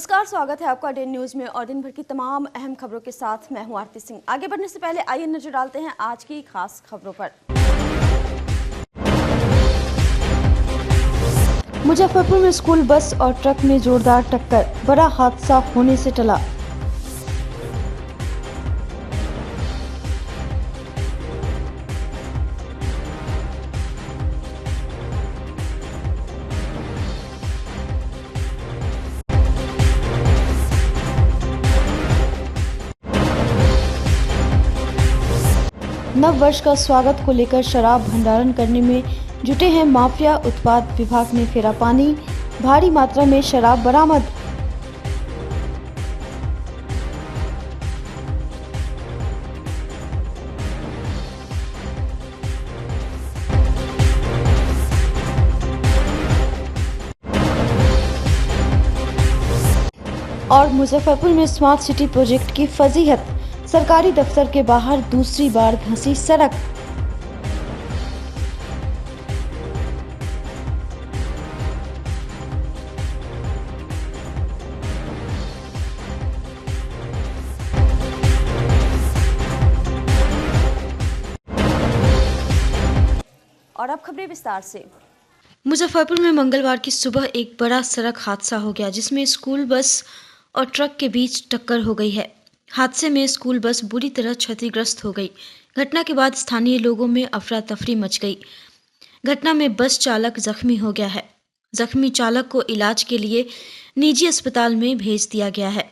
नमस्कार, स्वागत है आपका डे न्यूज में और दिन भर की तमाम अहम खबरों के साथ मैं हूं आरती सिंह। आगे बढ़ने से पहले आइए नजर डालते हैं आज की खास खबरों पर। मुजफ्फरपुर में स्कूल बस और ट्रक में जोरदार टक्कर, बड़ा हादसा होने से टला। नव वर्ष का स्वागत को लेकर शराब भंडारण करने में जुटे हैं माफिया। उत्पाद विभाग ने फेरा पानी, भारी मात्रा में शराब बरामद। और मुजफ्फरपुर में स्मार्ट सिटी प्रोजेक्ट की फजीहत, सरकारी दफ्तर के बाहर दूसरी बार धंसी सड़क। और अब खबरें विस्तार से। मुजफ्फरपुर में मंगलवार की सुबह एक बड़ा सड़क हादसा हो गया, जिसमें स्कूल बस और ट्रक के बीच टक्कर हो गई है। हादसे में स्कूल बस बुरी तरह क्षतिग्रस्त हो गई। घटना के बाद स्थानीय लोगों में अफरा तफरी मच गई। घटना में बस चालक जख्मी हो गया है। जख्मी चालक को इलाज के लिए निजी अस्पताल में भेज दिया गया है।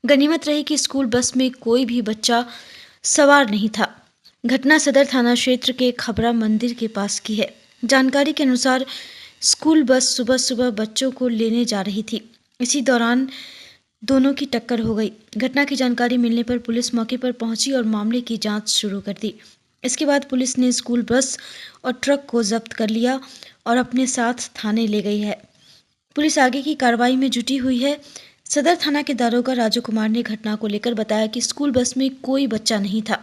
गनीमत रही कि स्कूल बस में कोई भी बच्चा सवार नहीं था। घटना सदर थाना क्षेत्र के खबरा मंदिर के पास की है। जानकारी के अनुसार स्कूल बस सुबह सुबह बच्चों को लेने जा रही थी। इसी दौरान दोनों की टक्कर हो गई। घटना की जानकारी मिलने पर पुलिस मौके पर पहुंची और मामले की जांच शुरू कर दी। इसके बाद पुलिस ने स्कूल बस और ट्रक को जब्त कर लिया और अपने साथ थाने ले गई है। पुलिस आगे की कार्रवाई में जुटी हुई है। सदर थाना के दारोगा राजू कुमार ने घटना को लेकर बताया कि स्कूल बस में कोई बच्चा नहीं था,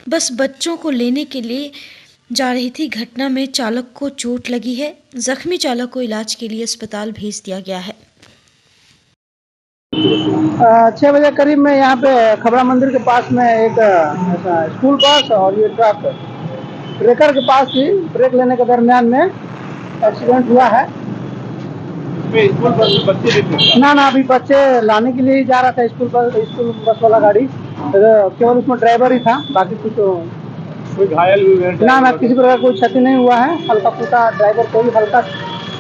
बस बच्चों को लेने के लिए जा रही थी। घटना में चालक को चोट लगी है। जख्मी चालक को इलाज के लिए अस्पताल भेज दिया गया है। 6 बजे करीब में यहाँ पे खबरा मंदिर के पास में एक स्कूल बस और ये ट्रक ब्रेकर के पास ही ब्रेक लेने के दरमियान में एक्सीडेंट हुआ है। स्कूल बस में बच्चे भी ना अभी बच्चे लाने के लिए ही जा रहा था स्कूल बस वाला गाड़ी। केवल उसमें ड्राइवर ही था, बाकी कुछ कोई घायल हुए ना किसी प्रकार कोई क्षति नहीं हुआ है। हल्का फुल्का ड्राइवर को भी हल्का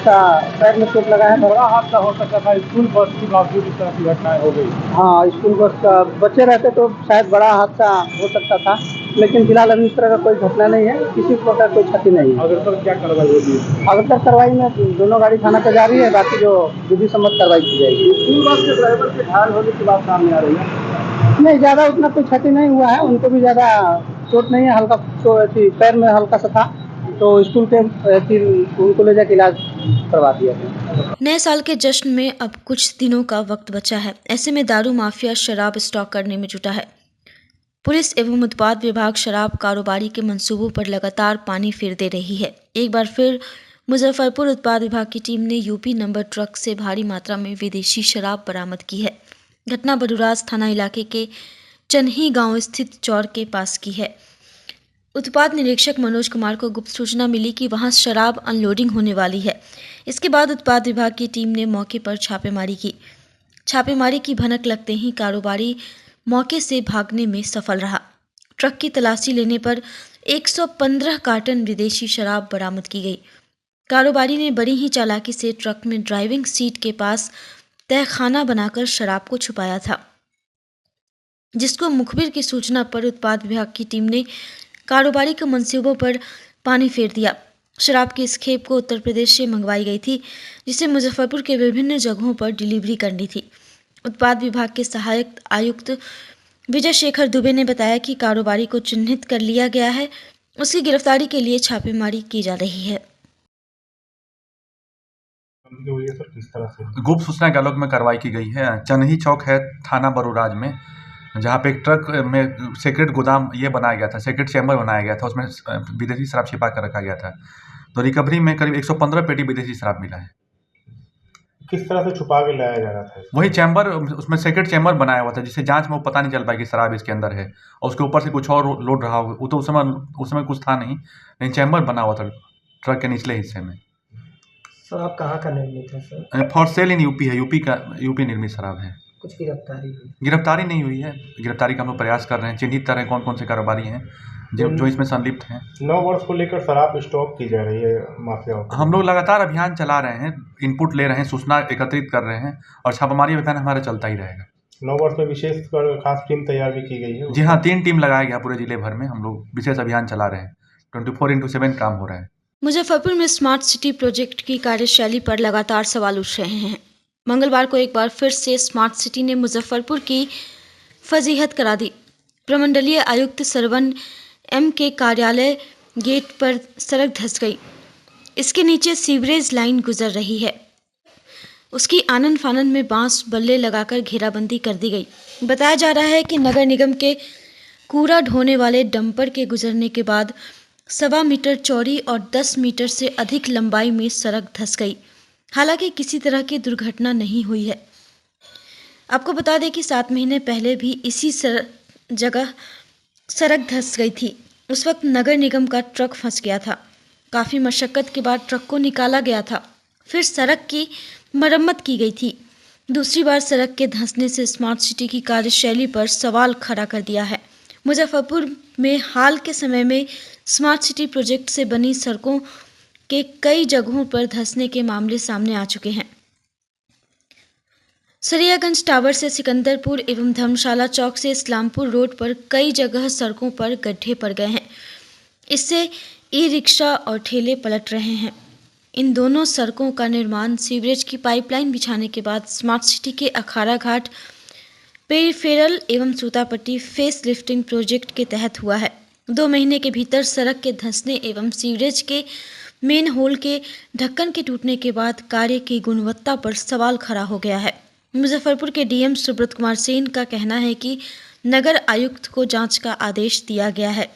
पैर में चोट लगा है। बड़ा हादसा हो सकता था, स्कूल बस के बावजूद इस तरह की घटनाएं हो गई। हाँ, स्कूल बस का बच्चे रहते तो शायद बड़ा हादसा हो सकता था, लेकिन फिलहाल अभी इस तरह का कोई घटना नहीं है, किसी प्रकार कोई क्षति नहीं है। अगर तक क्या कार्रवाई होगी? अगर तक कार्रवाई में दोनों गाड़ी थाना पे जा रही है, बाकी जो विधि सम्मत कार्रवाई की जाएगी। स्कूल बस के ड्राइवर के घायल होने की बात सामने आ रही है। नहीं, ज़्यादा उतना कोई क्षति नहीं हुआ है, उनको भी ज़्यादा चोट नहीं है, हल्का तो पैर में हल्का सा था, तो स्कूल के उनको ले जाकर इलाज करवा दिया गया। नए साल के जश्न में अब कुछ दिनों का वक्त बचा है। ऐसे में दारू माफिया शराब स्टॉक करने में जुटा है। पुलिस एवं उत्पाद विभाग शराब कारोबारी के मंसूबों पर लगातार पानी फेर दे रही है। एक बार फिर मुजफ्फरपुर उत्पाद विभाग की टीम ने यूपी नंबर ट्रक से भारी मात्रा में विदेशी शराब बरामद की है। घटना बडूराज थाना इलाके के चन्ही गांव स्थित चौर के पास की है। उत्पाद निरीक्षक मनोज कुमार को गुप्त सूचना मिली कि वहां शराब अनलोडिंग होने वाली है। इसके बाद उत्पाद विभाग की टीम ने मौके पर छापेमारी की। छापेमारी की भनक लगते ही कारोबारी मौके से भागने में सफल रहा। ट्रक की तलाशी लेने पर 115 कार्टन विदेशी शराब बरामद की गई। कारोबारी ने बड़ी ही चालाकी से ट्रक में ड्राइविंग सीट के पास तहखाना बनाकर शराब को छुपाया था, जिसको मुखबिर की सूचना पर उत्पाद विभाग की टीम ने कारोबारी के मंसूबों पर पानी फेर दिया। शराब की इस खेप को उत्तर प्रदेश से मंगवाई गई थी, जिसे मुजफ्फरपुर के विभिन्न जगहों पर डिलीवरी करनी थी। उत्पाद विभाग के सहायक आयुक्त विजय शेखर दुबे ने बताया कि कारोबारी को चिन्हित कर लिया गया है। उसकी गिरफ्तारी के लिए छापेमारी की जा रही है। गुप्त सूचना के आलोक में कार्रवाई की गई है। चन्ही चौक है थाना बरूराज में, जहाँ पे एक ट्रक में सेक्रेट गोदाम ये बनाया गया था, सेक्रेट चैम्बर बनाया गया था, उसमें विदेशी शराब छिपा कर रखा गया था। तो रिकवरी में करीब 115 पेटी विदेशी शराब मिला है। किस तरह से छुपा के लाया जा रहा था? वही चैम्बर, उसमें सेक्रेट चैम्बर बनाया हुआ था जिससे जांच में वो पता नहीं चल पाया कि शराब इसके अंदर है, और उसके ऊपर से कुछ और लोड रहा हो। वो तो उस समय कुछ था नहीं, लेकिन चैम्बर बना हुआ था ट्रक के निचले हिस्से में। शराब कहाँ का निर्मित है sir? For sale in UP है, यूपी निर्मित शराब है। कुछ गिरफ्तारी नहीं हुई है। गिरफ्तारी का हम लोग प्रयास कर रहे हैं, चिन्हित कर रहे हैं कौन कौन से कारोबारी हैं जो इसमें संलिप्त हैं। 9 वर्ष को लेकर शराब स्टॉक की जा रही है माफियाओं को। हम लोग लगातार अभियान चला रहे हैं, इनपुट ले रहे हैं, सूचना एकत्रित कर रहे हैं, और छापामारी अभियान हमारा चलता ही रहेगा। 9 वर्ष में विशेष कर खास टीम तैयार भी की गई है। जी हाँ, 3 टीम लगाया गया पूरे जिले भर में। हम लोग विशेष अभियान चला रहे हैं, 24/7 काम हो रहा है। मुजफ्फरपुर में स्मार्ट सिटी प्रोजेक्ट की कार्यशैली पर लगातार सवाल उठ रहे हैं। मंगलवार को एक बार फिर से स्मार्ट सिटी ने मुजफ्फरपुर की फजीहत करा दी। प्रमंडलीय आयुक्त सरवन एम के कार्यालय गेट पर सड़क धंस गई। इसके नीचे सीवरेज लाइन गुजर रही है। उसकी आनन फानन में बांस बल्ले लगाकर घेराबंदी कर दी गई। बताया जा रहा है कि नगर निगम के कूड़ा ढोने वाले डंपर के गुजरने के बाद 1.25 मीटर चौड़ी और 10 मीटर से अधिक लंबाई में सड़क धंस गई। हालांकि किसी तरह की दुर्घटना नहीं हुई है। आपको बता दें कि 7 महीने पहले भी इसी जगह सड़क धंस गई थी। उस वक्त नगर निगम का ट्रक फंस गया था। काफ़ी मशक्क़त के बाद ट्रक को निकाला गया था, फिर सड़क की मरम्मत की गई थी। दूसरी बार सड़क के धंसने से स्मार्ट सिटी की कार्यशैली पर सवाल खड़ा कर दिया है। मुजफ्फरपुर में हाल के समय में स्मार्ट सिटी प्रोजेक्ट से बनी सड़कों के कई जगहों पर धंसने के मामले सामने आ चुके हैं। सरियागंज टावर से सिकंदरपुर एवं धर्मशाला चौक से इस्लामपुर रोड पर कई जगह सड़कों पर गड्ढे पड़ गए हैं। इससे ई रिक्शा और ठेले पलट रहे हैं। इन दोनों सड़कों का निर्माण सीवरेज की पाइपलाइन बिछाने के बाद स्मार्ट सिटी के अखाड़ा घाट पेरिफेरल एवं सूतापट्टी फेस लिफ्टिंग प्रोजेक्ट के तहत हुआ है। 2 महीने के भीतर सड़क के धंसने एवं सीवरेज के मेन होल के ढक्कन के टूटने के बाद कार्य की गुणवत्ता पर सवाल खड़ा हो गया है। मुजफ्फरपुर के डीएम सुब्रत कुमार सेन का कहना है कि नगर आयुक्त को जांच का आदेश दिया गया है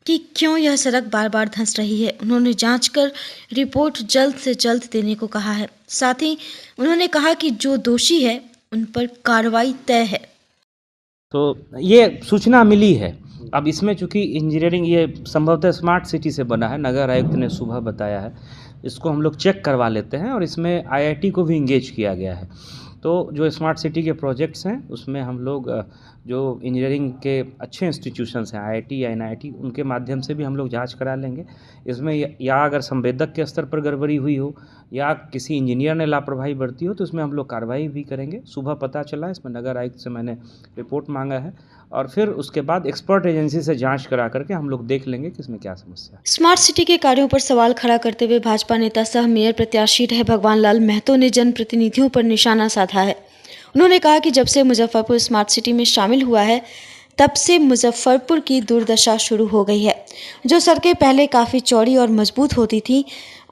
कि क्यों यह सड़क बार बार धंस रही है। उन्होंने जांच कर रिपोर्ट जल्द से जल्द देने को कहा है। साथ ही उन्होंने कहा कि जो दोषी है उन पर कार्रवाई तय है। तो ये सूचना मिली है। अब इसमें चूँकि इंजीनियरिंग ये संभवतः स्मार्ट सिटी से बना है, नगर आयुक्त ने सुबह बताया है, इसको हम लोग चेक करवा लेते हैं और इसमें आईआईटी को भी इंगेज किया गया है। तो जो स्मार्ट सिटी के प्रोजेक्ट्स हैं उसमें हम लोग जो इंजीनियरिंग के अच्छे इंस्टीट्यूशंस हैं, आईआईटी या एनआईटी, उनके माध्यम से भी हम लोग जांच करा लेंगे। इसमें या अगर संवेदक के स्तर पर गड़बड़ी हुई हो या किसी इंजीनियर ने लापरवाही बरती हो तो इसमें हम लोग कार्रवाई भी करेंगे। सुबह पता चला, इसमें नगर आयुक्त से मैंने रिपोर्ट मांगा है और फिर उसके बाद एक्सपर्ट एजेंसी से जांच करा करके हम लोग देख लेंगे कि इसमें क्या समस्या है। स्मार्ट सिटी के कार्यों पर सवाल खड़ा करते हुए भाजपा नेता सह मेयर प्रत्याशी रहे भगवान लाल महतो ने जनप्रतिनिधियों पर निशाना साधा है। उन्होंने कहा कि जब से मुजफ्फरपुर स्मार्ट सिटी में शामिल हुआ है तब से मुजफ्फरपुर की दुर्दशा शुरू हो गई है। जो सड़कें पहले काफ़ी चौड़ी और मजबूत होती थी,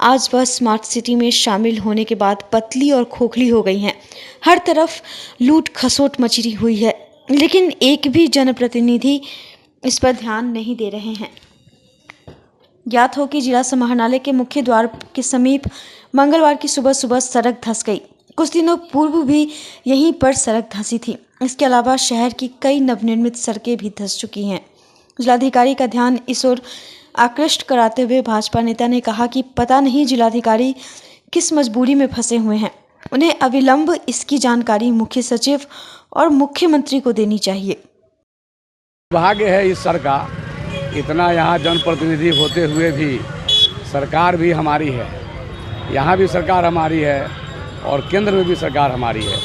आज वह स्मार्ट सिटी में शामिल होने के बाद पतली और खोखली हो गई हैं। हर तरफ लूट खसोट मची हुई है, लेकिन एक भी जनप्रतिनिधि इस पर ध्यान नहीं दे रहे हैं। ज्ञात हो कि जिला समाहरणालय के मुख्य द्वार के समीप मंगलवार की सुबह सुबह सड़क धंस गई। कुछ दिनों पूर्व भी यहीं पर सड़क धंसी थी। इसके अलावा शहर की कई नवनिर्मित सड़कें भी धंस चुकी हैं। जिलाधिकारी का ध्यान इस ओर आकृष्ट कराते हुए भाजपा नेता ने कहा कि पता नहीं जिलाधिकारी किस मजबूरी में फंसे हुए हैं। उन्हें अविलंब इसकी जानकारी मुख्य सचिव और मुख्यमंत्री को देनी चाहिए। भाग्य है इस सरकार, इतना यहाँ जनप्रतिनिधि होते हुए भी सरकार भी हमारी है, यहाँ भी सरकार हमारी है और केंद्र में भी सरकार हमारी है।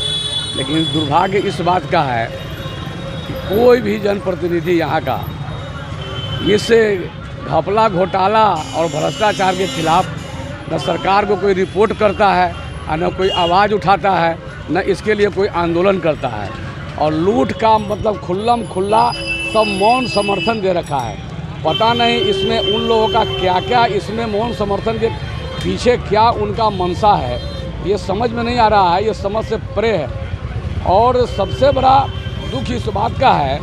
लेकिन दुर्भाग्य इस बात का है कि कोई भी जनप्रतिनिधि यहाँ का इस घपला घोटाला और भ्रष्टाचार के खिलाफ न सरकार को कोई रिपोर्ट करता है और न कोई आवाज़ उठाता है, न इसके लिए कोई आंदोलन करता है। और लूट का मतलब खुल्लम खुल्ला सब मौन समर्थन दे रखा है। पता नहीं इसमें उन लोगों का क्या क्या, इसमें मौन समर्थन के पीछे क्या उनका मंशा है, ये समझ में नहीं आ रहा है। ये समझ से परे है। और सबसे बड़ा दुख इस बात का है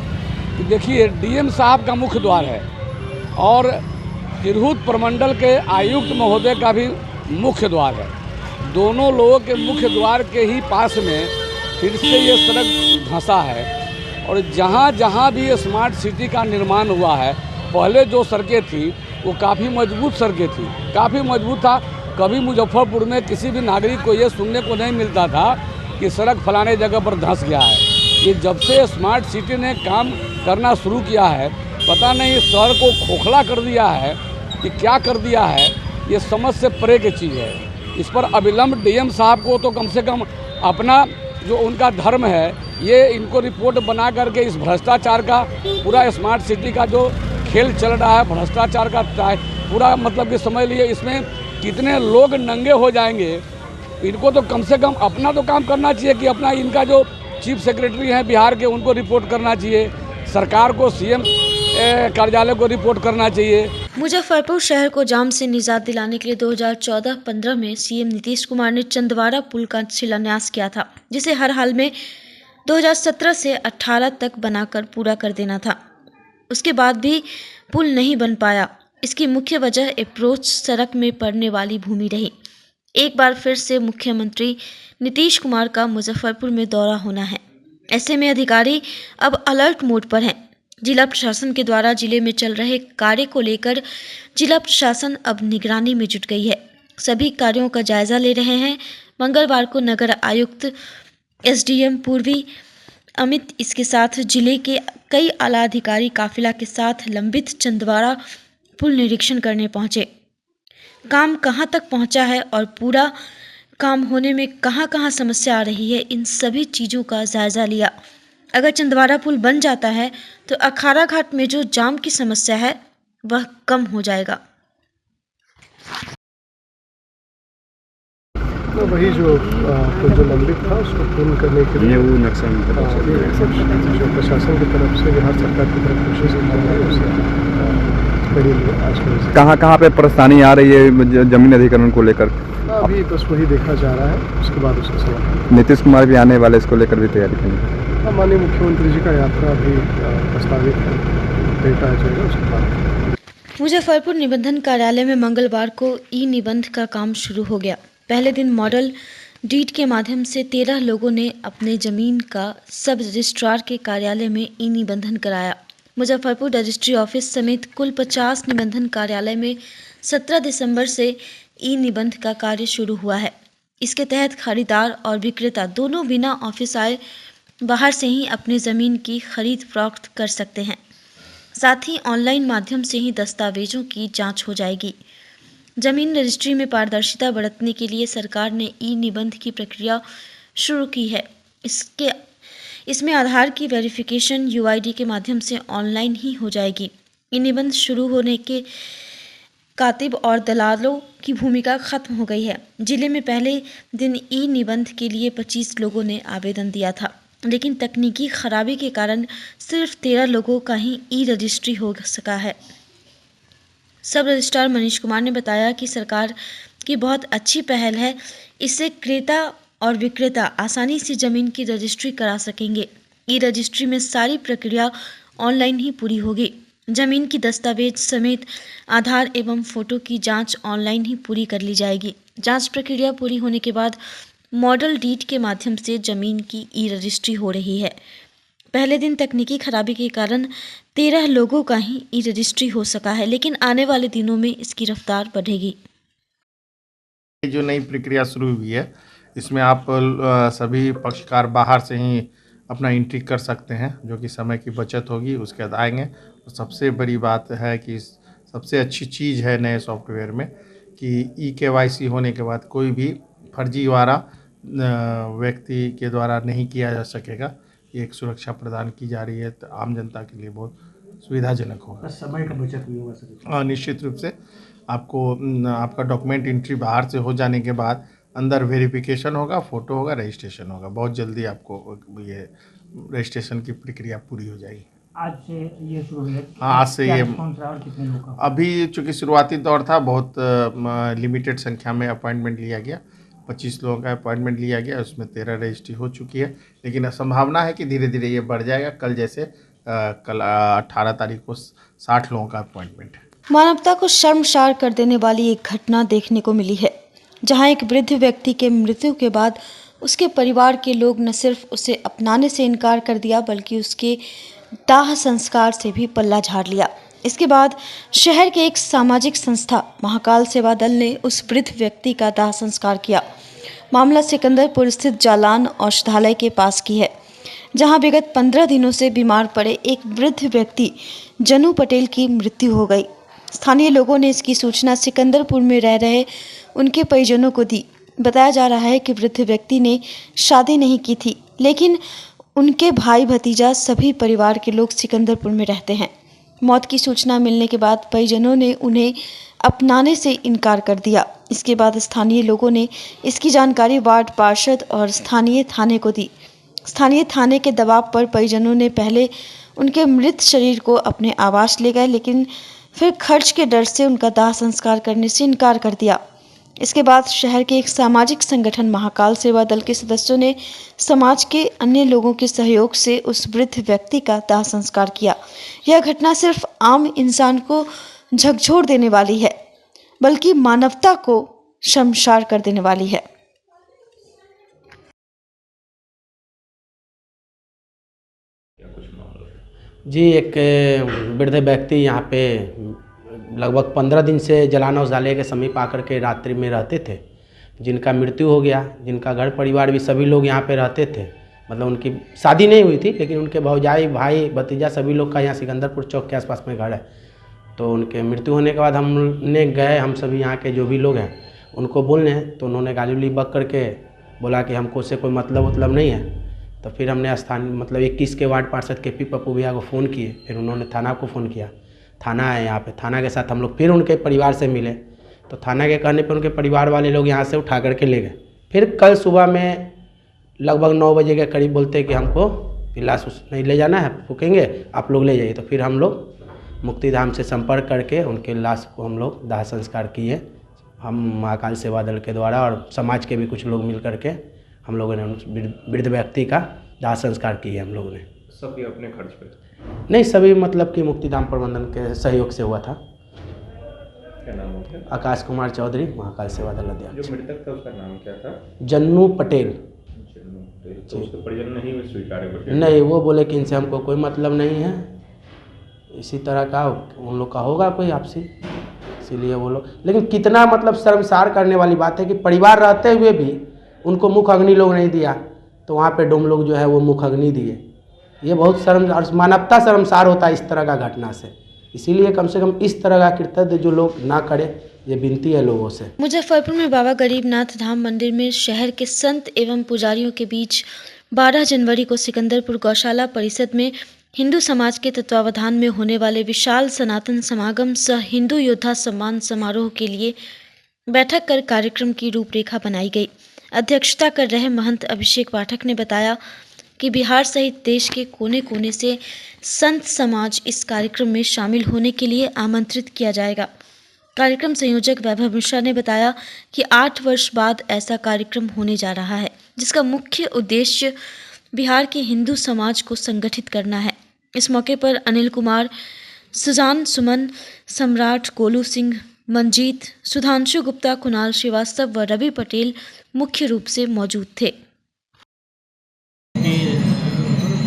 कि देखिए डीएम साहब का मुख्य द्वार है और तिरहुत प्रमंडल के आयुक्त महोदय का भी मुख्य द्वार है। दोनों लोगों के मुख्य द्वार के ही पास में फिर से ये सड़क धंसा है। और जहाँ जहाँ भी ये स्मार्ट सिटी का निर्माण हुआ है, पहले जो सड़कें थी वो काफ़ी मजबूत सड़कें थी, काफ़ी मजबूत था। कभी मुजफ्फरपुर में किसी भी नागरिक को ये सुनने को नहीं मिलता था कि सड़क फलाने जगह पर धंस गया है। ये जब से स्मार्ट सिटी ने काम करना शुरू किया है, पता नहीं शहर को खोखला कर दिया है कि क्या कर दिया है, ये समझ से परे की चीज़ है। इस पर अविलंब डीएम साहब को तो कम से कम अपना जो उनका धर्म है, ये इनको रिपोर्ट बना करके इस भ्रष्टाचार का पूरा स्मार्ट सिटी का जो खेल चल रहा है, भ्रष्टाचार का पूरा मतलब कि समझ लिए इसमें कितने लोग नंगे हो जाएंगे। इनको तो कम से कम अपना तो काम करना चाहिए कि अपना इनका जो चीफ सेक्रेटरी हैं बिहार के, उनको रिपोर्ट करना चाहिए, सरकार को सीएम कार्यालय को रिपोर्ट करना चाहिए। मुजफ्फरपुर शहर को जाम से निजात दिलाने के लिए 2014-15 में सीएम नीतीश कुमार ने चंदवारा पुल का शिलान्यास किया था, जिसे हर हाल में 2017 से 18 तक बनाकर पूरा कर देना था। उसके बाद भी पुल नहीं बन पाया। इसकी मुख्य वजह अप्रोच सड़क में पड़ने वाली भूमि रही। एक बार फिर से मुख्यमंत्री नीतीश कुमार का मुजफ्फरपुर में दौरा होना है। ऐसे में अधिकारी अब अलर्ट मोड पर हैं। जिला प्रशासन के द्वारा जिले में चल रहे कार्य को लेकर जिला प्रशासन अब निगरानी में जुट गई है। सभी कार्यों का जायजा ले रहे हैं। मंगलवार को नगर आयुक्त एसडीएम पूर्वी अमित इसके साथ जिले के कई आला अधिकारी काफिला के साथ लंबित चंदवारा पुल निरीक्षण करने पहुंचे। काम कहां तक पहुंचा है और पूरा काम होने में कहां कहां समस्या आ रही है, इन सभी चीज़ों का जायजा लिया। अगर चंदवारा पुल बन जाता है तो अखाड़ा घाट में जो जाम की समस्या है वह कम हो जाएगा। तो वही जो लंबित था उसको पूर्ण करने के लिए वो नक्शा जो प्रशासन की तरफ से, बिहार सरकार की तरफ कोशिश की जा रही है, उसे कहाँ पे परेशानी आ रही है जमीन अधिग्रहण को लेकर? अभी बस वही देखा जा रहा है, उसके बाद उसका समाधान। नीतीश कुमार भी आने वाले, इसको लेकर भी तैयारी करेंगे। माननीय मुख्यमंत्री जी का यात्रा भी प्रस्तावित है, डेटा आ जाएगा उसके बाद। मुजफ्फरपुर निबंधन कार्यालय में मंगलवार को ई निबंध का काम शुरू हो गया। पहले दिन मॉडल डीड के माध्यम से 13 लोगों ने अपने जमीन का सब रजिस्ट्रार के कार्यालय में ई निबंधन कराया। मुजफ्फरपुर रजिस्ट्री ऑफिस समेत कुल 50 निबंधन कार्यालय में 17 दिसंबर से ई निबंध का कार्य शुरू हुआ है। इसके तहत खरीदार और विक्रेता दोनों बिना ऑफिस आए बाहर से ही अपनी ज़मीन की खरीद फरोख्त कर सकते हैं। साथ ही ऑनलाइन माध्यम से ही दस्तावेजों की जांच हो जाएगी। जमीन रजिस्ट्री में पारदर्शिता बरतने के लिए सरकार ने ई निबंध की प्रक्रिया शुरू की है। इसमें आधार की वेरिफिकेशन यूआईडी के माध्यम से ऑनलाइन ही हो जाएगी। ई निबंध शुरू होने के कातिब और दलालों की भूमिका खत्म हो गई है। जिले में पहले दिन ई निबंध के लिए 25 लोगों ने आवेदन दिया था, लेकिन तकनीकी खराबी के कारण सिर्फ 13 लोगों का ही ई रजिस्ट्री हो सका है। सब रजिस्ट्रार मनीष कुमार ने बताया कि सरकार की बहुत अच्छी पहल है। इससे क्रेता और विक्रेता आसानी से जमीन की रजिस्ट्री करा सकेंगे। ई रजिस्ट्री में सारी प्रक्रिया ऑनलाइन ही पूरी होगी। जमीन की दस्तावेज समेत आधार एवं फोटो की जांच ऑनलाइन ही पूरी कर ली जाएगी। जांच प्रक्रिया पूरी होने के बाद मॉडल डीड के माध्यम से जमीन की ई रजिस्ट्री हो रही है। पहले दिन तकनीकी खराबी के कारण 13 लोगों का ही ई रजिस्ट्री हो सका है, लेकिन आने वाले दिनों में इसकी रफ्तार बढ़ेगी। जो नई प्रक्रिया शुरू हुई है, इसमें आप सभी पक्षकार बाहर से ही अपना एंट्री कर सकते हैं, जो कि समय की बचत होगी। उसके बाद आएंगे। और सबसे बड़ी बात है कि सबसे अच्छी चीज़ है नए सॉफ्टवेयर में कि ई-KYC होने के बाद कोई भी फर्जीवाड़ा व्यक्ति के द्वारा नहीं किया जा सकेगा। ये एक सुरक्षा प्रदान की जा रही है, तो आम जनता के लिए बहुत सुविधाजनक होगा। समय का बचत भी होगा सर। निश्चित रूप से आपको आपका डॉक्यूमेंट एंट्री बाहर से हो जाने के बाद अंदर वेरिफिकेशन होगा, फ़ोटो होगा, रजिस्ट्रेशन होगा। बहुत जल्दी आपको ये रजिस्ट्रेशन की प्रक्रिया पूरी हो जाएगी। आज से ये शुरू है? हाँ, आज से ये। कितने लोग का? अभी चूँकि शुरुआती दौर था, बहुत लिमिटेड संख्या में अपॉइंटमेंट लिया गया। 25 लोगों का अपॉइंटमेंट लिया गया, उसमें 13 रजिस्ट्री हो चुकी है। लेकिन संभावना है कि धीरे धीरे ये बढ़ जाएगा। कल जैसे कल 18 तारीख को 60 लोगों का अपॉइंटमेंट है। मानवता को शर्मसार कर देने वाली एक घटना देखने को मिली है। जहां एक वृद्ध व्यक्ति के मृत्यु के बाद उसके परिवार के लोग न सिर्फ उसे अपनाने से इनकार कर दिया बल्कि उसके दाह संस्कार से भी पल्ला झाड़ लिया। इसके बाद शहर के एक सामाजिक संस्था महाकाल सेवा दल ने उस वृद्ध व्यक्ति का दाह संस्कार किया। मामला सिकंदरपुर स्थित जालान औषधालय के पास की है, जहां विगत 15 दिनों से बीमार पड़े एक वृद्ध व्यक्ति जनू पटेल की मृत्यु हो गई। स्थानीय लोगों ने इसकी सूचना सिकंदरपुर में रह रहे उनके परिजनों को दी। बताया जा रहा है कि वृद्ध व्यक्ति ने शादी नहीं की थी, लेकिन उनके भाई भतीजा सभी परिवार के लोग सिकंदरपुर में रहते हैं। मौत की सूचना मिलने के बाद परिजनों ने उन्हें अपनाने से इनकार कर दिया। इसके बाद स्थानीय लोगों ने इसकी जानकारी वार्ड पार्षद और स्थानीय थाने को दी। स्थानीय थाने के दबाव पर परिजनों ने पहले उनके मृत शरीर को अपने आवास ले गए, लेकिन फिर खर्च के डर से उनका दाह संस्कार करने से इनकार कर दिया। इसके बाद शहर के एक सामाजिक संगठन महाकाल सेवा दल के सदस्यों ने समाज के अन्य लोगों के सहयोग से उस वृद्ध व्यक्ति का दाह संस्कार किया। यह घटना सिर्फ आम इंसान को झकझोर देने वाली है, बल्कि मानवता को शर्मसार कर देने वाली है। जी, एक वृद्ध व्यक्ति यहाँ पे लगभग 15 दिन से जलान औषधालय के समीप आकर के रात्रि में रहते थे, जिनका मृत्यु हो गया, जिनका घर परिवार भी सभी लोग यहाँ पे रहते थे। मतलब उनकी शादी नहीं हुई थी, लेकिन उनके भौजाई भाई भतीजा सभी लोग का यहाँ सिकंदरपुर चौक के आसपास में घर है। तो उनके मृत्यु होने के बाद हमने गए, हम सभी यहाँ के जो भी लोग हैं उनको बोलने, तो उन्होंने गाली उली बक करके बोला कि हमको उससे कोई मतलब नहीं है। तो फिर हमने स्थानीय मतलब 21 के वार्ड पार्षद KP पप्पू भैया को फ़ोन किए, फिर उन्होंने थाना को फ़ोन किया। थाना है यहाँ पे, थाना के साथ हम लोग फिर उनके परिवार से मिले, तो थाना के कहने पर उनके परिवार वाले लोग यहाँ से उठा करके ले गए। फिर कल सुबह में लगभग 9 बजे के करीब बोलते कि हमको लाश नहीं ले जाना है, फूकेंगे, आप लोग ले जाइए। तो फिर हम लोग मुक्तिधाम से संपर्क करके उनके लाश को हम लोग दाह संस्कार किए। हम महाकाल सेवा दल के द्वारा और समाज के भी कुछ लोग मिल करके हम लोगों ने उस वृद्ध व्यक्ति का दाह संस्कार किए। हम लोगों ने सभी अपने खर्च पे नहीं, सभी मतलब कि मुक्तिधाम प्रबंधन के सहयोग से हुआ था। क्या नाम है? आकाश कुमार चौधरी, महाकाल सेवा दल अध्यक्ष। जो मृतक था उसका नाम क्या था? जन्नू पटेल। तो उसके परिजन नहीं स्वीकार करते? नहीं, वो बोले कि इनसे हमको कोई मतलब नहीं है, इसी तरह का उन लोग का होगा कोई आपसी, इसीलिए वो लोग। लेकिन कितना मतलब शर्मसार करने वाली बात है कि परिवार रहते हुए भी उनको मुख अग्नि लोग नहीं दिया, तो वहाँ पे डोम लोग जो है वो मुख अग्नि दिए। ये बहुत शर्म और मानवता शर्मसार होता है इस तरह का घटना से। इसीलिए कम से कम इस तरह का कृत्य जो लोग ना करें, ये विनती है लोगों से। मुजफ्फरपुर में बाबा गरीबनाथ धाम मंदिर में शहर के संत एवं पुजारियों के बीच 12 जनवरी को सिकंदरपुर गौशाला परिषद में हिंदू समाज के तत्वावधान में होने वाले विशाल सनातन समागम सह हिंदू योद्धा सम्मान समारोह के लिए बैठक कर कार्यक्रम की रूपरेखा बनाई गई। अध्यक्षता कर रहे महंत अभिषेक पाठक ने बताया कि बिहार सहित देश के कोने कोने से संत समाज इस कार्यक्रम में शामिल होने के लिए आमंत्रित किया जाएगा। कार्यक्रम संयोजक वैभव मिश्रा ने बताया कि 8 वर्ष बाद ऐसा कार्यक्रम होने जा रहा है, जिसका मुख्य उद्देश्य बिहार के हिंदू समाज को संगठित करना है। इस मौके पर अनिल कुमार, सुजान सुमन, सम्राट, गोलू सिंह, मंजीत, सुधांशु गुप्ता, कुणाल श्रीवास्तव व रवि पटेल मुख्य रूप से मौजूद थे।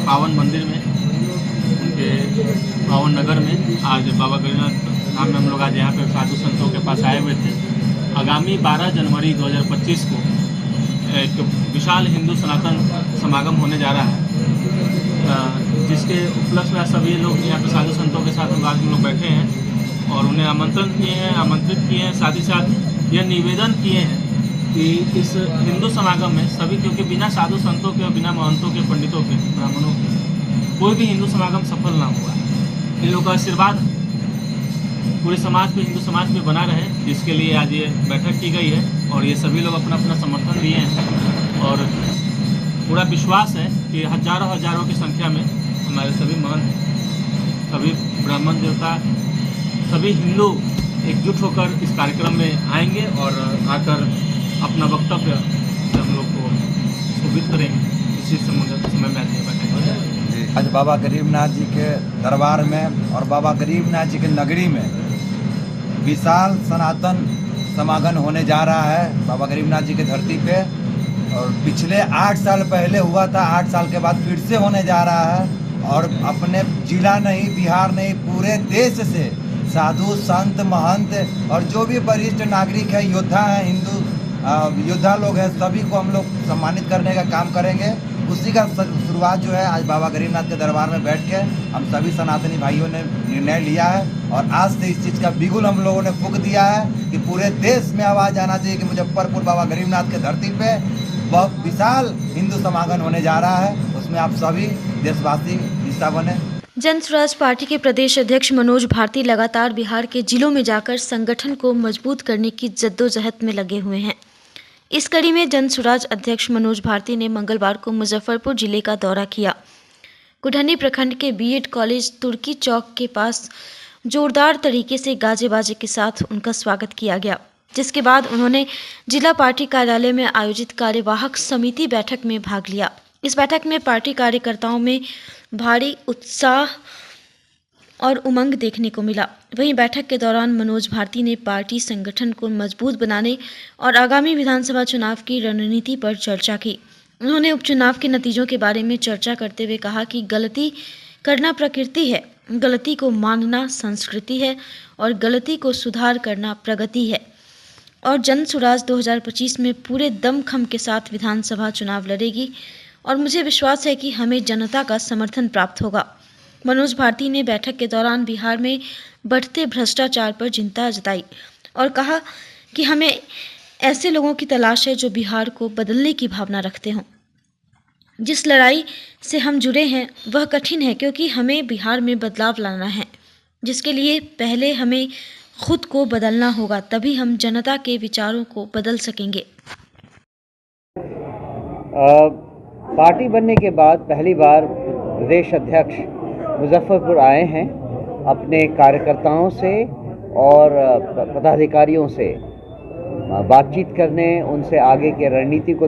पावन मंदिर में, उनके पावन नगर में आज बाबा गरीबनाथ धाम में हम लोग आज यहाँ पे साधु संतों के पास आए हुए थे। आगामी 12 जनवरी 2025 को एक विशाल हिंदू सनातन समागम होने जा रहा है, जिसके उपलक्ष्य में सभी लोग यहाँ पे साधु संतों के साथ हम लोग बैठे हैं और उन्हें आमंत्रित किए हैं। साथ ही साथ यह निवेदन किए हैं कि इस हिंदू समागम में सभी, क्योंकि बिना साधु संतों के और बिना महंतों के, पंडितों के, ब्राह्मणों के कोई भी हिंदू समागम सफल ना हुआ। इन लोगों का आशीर्वाद पूरे समाज पे, हिंदू समाज पे बना रहे, जिसके लिए आज ये बैठक की गई है और ये सभी लोग अपना अपना समर्थन दिए हैं और पूरा विश्वास है कि हजारों की संख्या में हमारे सभी महंत, सभी ब्राह्मण देवता, सभी हिंदू एकजुट होकर इस कार्यक्रम में आएंगे और आकर अपना वक्तव्य हम लोग को शोभित करेंगे। इसी समय में आज बाबा गरीबनाथ जी के दरबार में और बाबा गरीबनाथ जी के नगरी में विशाल सनातन समागम होने जा रहा है बाबा गरीबनाथ जी की धरती पे। और पिछले 8 साल पहले हुआ था, 8 साल के बाद फिर से होने जा रहा है। और अपने जिला नहीं, बिहार नहीं, पूरे देश से साधु संत महंत और जो भी वरिष्ठ नागरिक है, योद्धा हैं, हिंदू योद्धा लोग हैं, सभी को हम लोग सम्मानित करने का काम करेंगे। उसी का शुरुआत जो है आज बाबा गरीबनाथ के दरबार में बैठ के हम सभी सनातनी भाइयों ने निर्णय लिया है। और आज से इस चीज़ का बिगुल हम लोगों ने फूंक दिया है कि पूरे देश में आवाज़ आना चाहिए कि मुजफ्फरपुर बाबा गरीबनाथ के धरती पे बहुत विशाल हिंदू समागम होने जा रहा है। उसमें आप सभी देशवासी हिस्सा बने। जन स्वराज पार्टी के प्रदेश अध्यक्ष मनोज भारती लगातार बिहार के जिलों में जाकर संगठन को मजबूत करने की जद्दोजहद में लगे हुए हैं। इस कड़ी में जन स्वराज अध्यक्ष मनोज भारती ने मंगलवार को मुजफ्फरपुर जिले का दौरा किया। कुढ़नी प्रखंड के बीएड कॉलेज तुर्की चौक के पास जोरदार तरीके से गाजे बाजे के साथ उनका स्वागत किया गया, जिसके बाद उन्होंने जिला पार्टी कार्यालय में आयोजित कार्यवाहक समिति बैठक में भाग लिया। इस बैठक में पार्टी कार्यकर्ताओं में भारी उत्साह और उमंग देखने को मिला। वहीं बैठक के दौरान मनोज भारती ने पार्टी संगठन को मजबूत बनाने और आगामी विधानसभा चुनाव की रणनीति पर चर्चा की। उन्होंने उपचुनाव के नतीजों के बारे में चर्चा करते हुए कहा कि गलती करना प्रकृति है, गलती को मानना संस्कृति है और गलती को सुधार करना प्रगति है। और जन स्वराज 2025 में पूरे दमखम के साथ विधानसभा चुनाव लड़ेगी और मुझे विश्वास है कि हमें जनता का समर्थन प्राप्त होगा। मनोज भारती ने बैठक के दौरान बिहार में बढ़ते भ्रष्टाचार पर चिंता जताई और कहा कि हमें ऐसे लोगों की तलाश है जो बिहार को बदलने की भावना रखते हों। जिस लड़ाई से हम जुड़े हैं वह कठिन है, क्योंकि हमें बिहार में बदलाव लाना है, जिसके लिए पहले हमें खुद को बदलना होगा, तभी हम जनता के विचारों को बदल सकेंगे। पार्टी बनने के बाद पहली बार प्रदेश अध्यक्ष मुजफ्फरपुर आए हैं। अपने कार्यकर्ताओं से और पदाधिकारियों से बातचीत करने, उनसे आगे के रणनीति को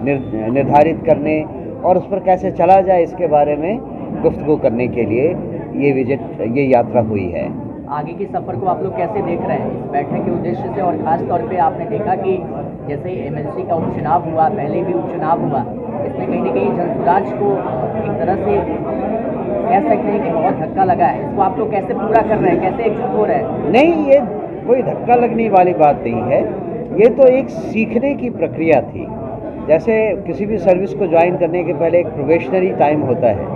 निर्धारित करने और उस पर कैसे चला जाए इसके बारे में गुफ्तगू करने के लिए ये यात्रा हुई है। आगे के सफ़र को आप लोग कैसे देख रहे हैं इस बैठक के उद्देश्य से? और ख़ास तौर पे आपने देखा कि जैसे एमएलसी का उपचुनाव हुआ, पहले भी उपचुनाव हुआ, इसमें कहीं न कहीं जन स्वराज को एक तरह से कह सकते हैं कि बहुत धक्का लगा है। इसको आप लोग कैसे पूरा कर रहे हैं, कैसे एकजुट हो रहे हैं? नहीं, ये कोई धक्का लगने वाली बात नहीं है। ये तो एक सीखने की प्रक्रिया थी। जैसे किसी भी सर्विस को ज्वाइन करने के पहले एक प्रोबेशनरी टाइम होता है,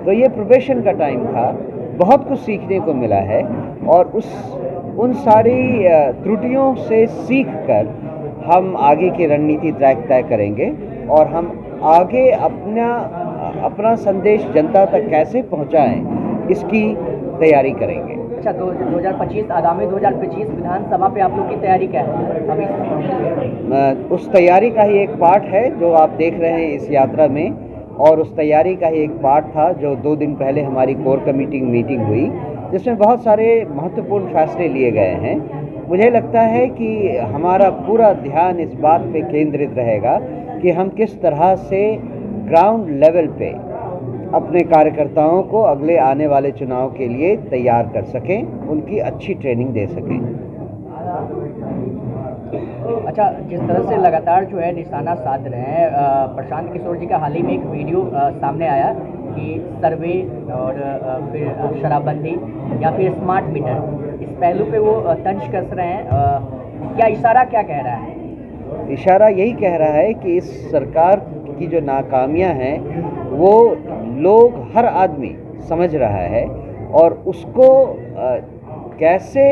तो ये प्रोबेशन का टाइम था। बहुत कुछ सीखने को मिला है और उन सारी त्रुटियों से सीख कर हम आगे की रणनीति तय करेंगे और हम आगे अपना संदेश जनता तक कैसे पहुंचाएं इसकी तैयारी करेंगे। अच्छा, 2025 आगामी 2025 विधानसभा पे आप लोग की तैयारी क्या है अभी? उस तैयारी का ही एक पार्ट है जो आप देख रहे हैं इस यात्रा में, और उस तैयारी का ही एक पार्ट था जो 2 दिन पहले हमारी कोर कमेटी मीटिंग हुई, जिसमें बहुत सारे महत्वपूर्ण फैसले लिए गए हैं। मुझे लगता है कि हमारा पूरा ध्यान इस बात पे केंद्रित रहेगा कि हम किस तरह से ग्राउंड लेवल पे अपने कार्यकर्ताओं को अगले आने वाले चुनाव के लिए तैयार कर सकें, उनकी अच्छी ट्रेनिंग दे सकें। अच्छा, जिस तरह से लगातार जो है निशाना साध रहे हैं, प्रशांत किशोर जी का हाल ही में एक वीडियो सामने आया कि सर्वे और फिर शराबबंदी या फिर स्मार्ट मीटर, इस पहलू पे वो तंज कस रहे हैं। क्या इशारा क्या कह रहा है? इशारा यही कह रहा है कि इस सरकार की जो नाकामियां हैं वो लोग, हर आदमी समझ रहा है और उसको कैसे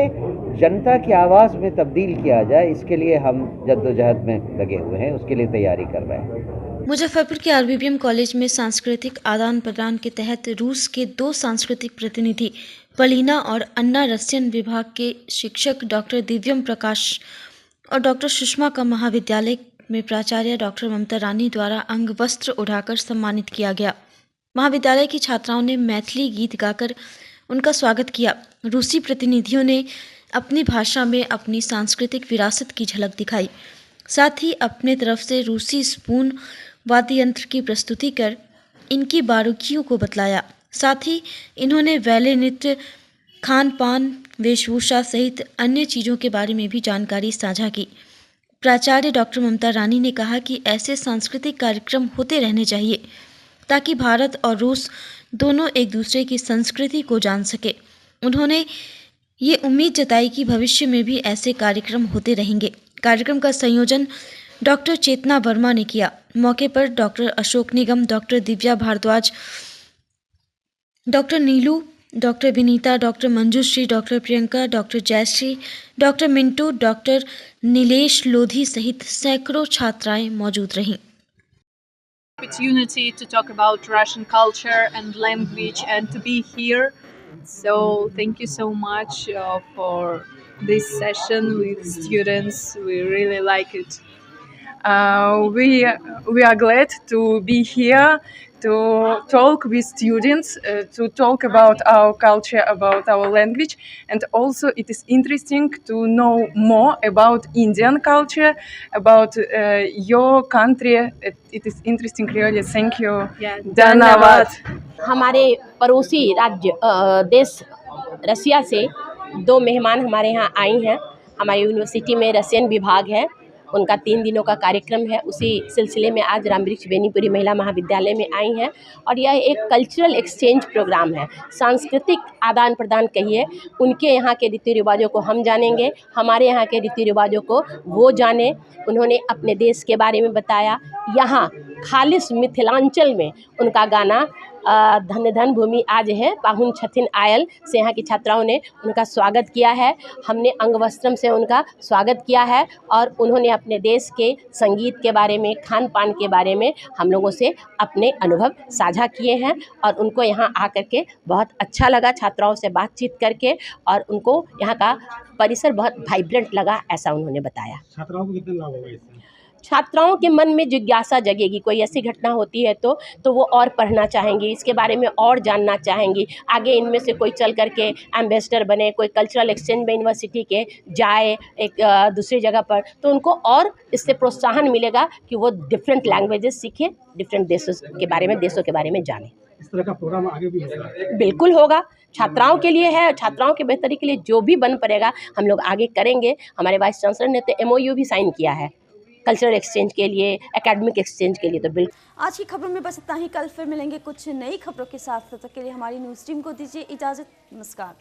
जनता की आवाज़ में तब्दील किया जाए, इसके लिए हम जद्दोजहद में लगे हुए हैं, उसके लिए तैयारी कर रहे हैं। मुजफ्फरपुर के आरबीबीएम कॉलेज में सांस्कृतिक आदान प्रदान के तहत रूस के 2 सांस्कृतिक प्रतिनिधि पलीना और अन्ना रसियन विभाग के शिक्षक डॉक्टर दिव्यम प्रकाश और डॉक्टर सुषमा का महाविद्यालय में प्राचार्य डॉक्टर ममता रानी द्वारा अंग वस्त्र उठाकर सम्मानित किया गया। महाविद्यालय की छात्राओं ने मैथिली गीत गाकर उनका स्वागत किया। रूसी प्रतिनिधियों ने अपनी भाषा में अपनी सांस्कृतिक विरासत की झलक दिखाई। साथ ही अपने तरफ से रूसी स्पून वाद्य यंत्र की प्रस्तुति कर इनकी बारीकियों को बतलाया। साथ ही इन्होंने वैले नृत्य खान पान, वेशभूषा सहित अन्य चीज़ों के बारे में भी जानकारी साझा की। प्राचार्य डॉक्टर ममता रानी ने कहा कि ऐसे सांस्कृतिक कार्यक्रम होते रहने चाहिए ताकि भारत और रूस दोनों एक दूसरे की संस्कृति को जान सके। उन्होंने ये उम्मीद जताई कि भविष्य में भी ऐसे कार्यक्रम होते रहेंगे। कार्यक्रम का संयोजन डॉक्टर चेतना वर्मा ने किया। मौके पर doctor Ashok Nigam, doctor Divya Bhardwaj, doctor Neelu, doctor Vinita, doctor Manjushree, doctor Priyanka, doctor Jayashree, doctor Mintu, doctor Nilesh Lodhi सहित सैकड़ों छात्राएं मौजूद रहीं। Opportunity to talk about Russian culture and language and to be here. So thank you so much for this session with students. We really like it. We are glad to be here to talk with students, to talk about our culture, about our language, and also it is interesting to know more about Indian culture, about your country. It is interesting, really. Thank you. Dhanyavad. हमारे पड़ोसी राज्य देश रसिया से 2 मेहमान हमारे यहाँ आई हैं। हमारी यूनिवर्सिटी में रसियन विभाग है, उनका 3 दिनों का कार्यक्रम है। उसी सिलसिले में आज रामवृक्ष बेनीपुरी महिला महाविद्यालय में आई हैं और यह एक कल्चरल एक्सचेंज प्रोग्राम है, सांस्कृतिक आदान प्रदान कहिए। उनके यहाँ के रीति रिवाजों को हम जानेंगे, हमारे यहाँ के रीति रिवाजों को वो जाने। उन्होंने अपने देश के बारे में बताया। यहाँ खालिस मिथिलांचल में उनका गाना धन्य धन भूमि आज है पाहुन छथिन आयल से यहाँ की छात्राओं ने उनका स्वागत किया है। हमने अंग वस्त्रम से उनका स्वागत किया है और उन्होंने अपने देश के संगीत के बारे में, खान पान के बारे में हम लोगों से अपने अनुभव साझा किए हैं और उनको यहाँ आकर के बहुत अच्छा लगा छात्राओं से बातचीत करके और उनको यहाँ का परिसर बहुत वाइब्रेंट लगा, ऐसा उन्होंने बताया। छात्राओं को कितना लाभ होगा इससे? छात्राओं के मन में जिज्ञासा जगेगी। कोई ऐसी घटना होती है तो वो और पढ़ना चाहेंगी, इसके बारे में और जानना चाहेंगी। आगे इनमें से कोई चल करके एम्बेसडर बने, कोई कल्चरल एक्सचेंज में यूनिवर्सिटी के जाए एक दूसरी जगह पर, तो उनको और इससे प्रोत्साहन मिलेगा कि वो डिफरेंट लैंग्वेजेस सीखें, डिफरेंट देशों के बारे में जानें। इस तरह का प्रोग्राम आगे भी होगा? बिल्कुल होगा, छात्राओं के लिए है, छात्राओं की बेहतरी के लिए जो भी बन पड़ेगा हम लोग आगे करेंगे। हमारे वाइस चांसलर ने तो MOU भी साइन किया है कल्चरल एक्सचेंज के लिए, एकेडमिक एक्सचेंज के लिए। तो बिल्कुल आज की खबरों में बस इतना ही। कल फिर मिलेंगे कुछ नई खबरों के साथ। तब तक के लिए हमारी न्यूज़ टीम को दीजिए इजाज़त। नमस्कार।